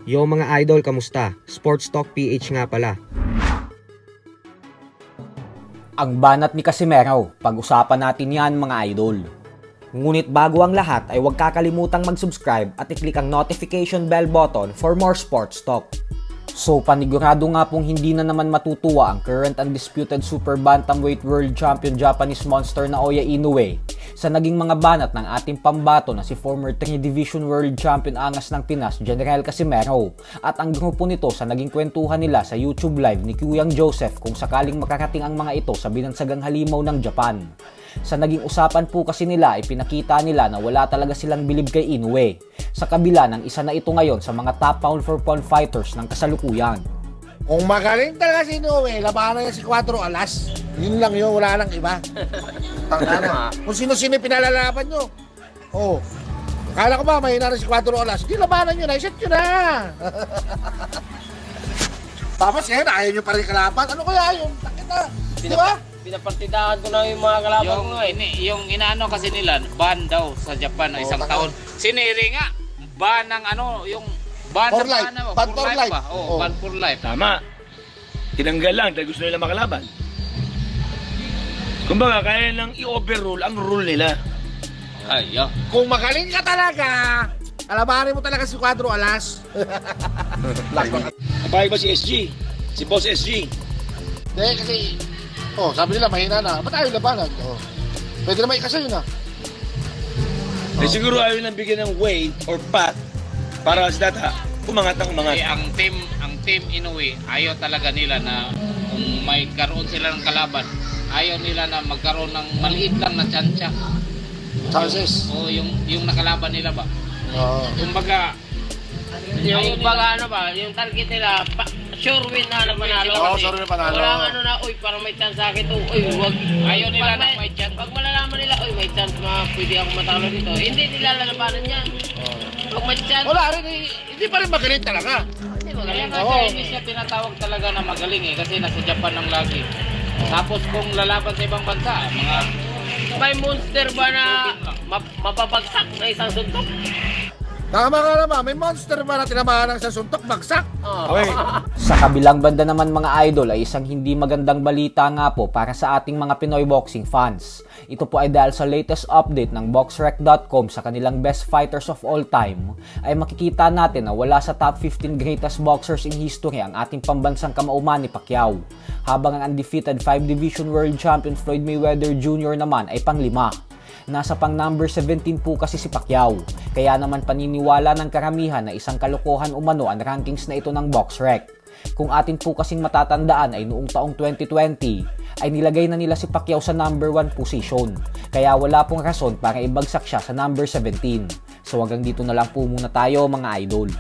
Yo mga idol, kamusta? Sports Talk PH nga pala. Ang banat ni Casimero, pag-usapan natin yan mga idol. Ngunit bago ang lahat ay huwag kakalimutang mag-subscribe at i-click ang notification bell button for more sports talk. So panigurado nga pong hindi na naman matutuwa ang current undisputed super bantamweight world champion Japanese monster na Naoya Inoue sa naging mga banat ng ating pambato na si former 3 Division World Champion angas ng Pinas, General Casimero, at ang grupo nito sa naging kwentuhan nila sa YouTube live ni Kuyang Joseph kung sakaling makarating ang mga ito sa binansagang halimaw ng Japan. Sa naging usapan po kasi nila ay pinakita nila na wala talaga silang bilib kay Inoue, sa kabila ng isa na ito ngayon sa mga top pound for pound fighters ng kasalukuyan. Kung magaling talaga si Inoue, labanan niya si 4 alas. Yun lang yun, wala lang iba. Tama. Kung sino-sino pinalalaban nyo. Oh. Kala ko ba, mahina rin si 4 alas. Hindi labanan nyo na, iset nyo na. Tapos ngayon, ayaw nyo pa rin kalaban. Ano kaya yun? Takit na. Di ba? Pinapartidahan ko na yung mga kalaban ko nga. Yung inaano kasi nila, ban daw sa Japan na isang taon. Siniri nga, ban ng ano, yung ban for na life. ano, Ban for life. Oh, ban for life. Tama. Tinanggal lang dahil gusto nila makalaban. Kumbaga, kaya lang i-overrule ang rule nila. Ay, Kung magaling ka talaga, alabanin mo talaga si 4 alas. Kapag ba si SG? Si Boss SG? Hindi, kasi, sabi nila mahina na. Ba't ayaw labanan? Pwede naman ikasa yun Eh siguro ayaw nang bigyan ng way or path para sa data umangat ang umangat. ang team Inoue, ayaw talaga nila na kung may karoon sila ng kalaban, ayaw nila na magkaroon ng maliit lang na tsansya. Chances. O yung nakalaban nila ba? Kumbaga, Yung baga ano ba, yung target nila, sure win na panalo. Sure win na panalo. Walang ano na, parang may chance sa akin to. Wag. Ayaw nila na may chance. Pag malalaman nila, may chance pwede ako matalo dito. Hindi nila lalabanan yan. Pag may chance. Wala rin, hindi pa rin magaling talaga. Hindi magaling. Hindi siya tinatawag talaga na magaling kasi nasa Japan ng lagi. Tapos kung lalaban sa ibang bansa, mga may monster ba na mapabagsak na isang suntok? Tama ka naman, may monster ba na tinamaan ng sa suntok, bagsak? Okay. Sa kabilang banda naman mga idol ay isang hindi magandang balita nga po para sa ating mga Pinoy boxing fans. Ito po ay dahil sa latest update ng boxrec.com sa kanilang best fighters of all time ay makikita natin na wala sa top 15 greatest boxers in history ang ating pambansang kamauman ni Pacquiao, habang ang undefeated 5 Division World Champion Floyd Mayweather Jr. naman ay pang-5. Nasa pang number 17 po kasi si Pacquiao, kaya naman paniniwala ng karamihan na isang kalokohan umano ang rankings na ito ng BoxRec. Kung atin po kasing matatandaan ay noong taong 2020 ay nilagay na nila si Pacquiao sa number 1 position, kaya wala pong rason para ibagsak siya sa number 17. So hanggang dito na lang po muna tayo mga idol.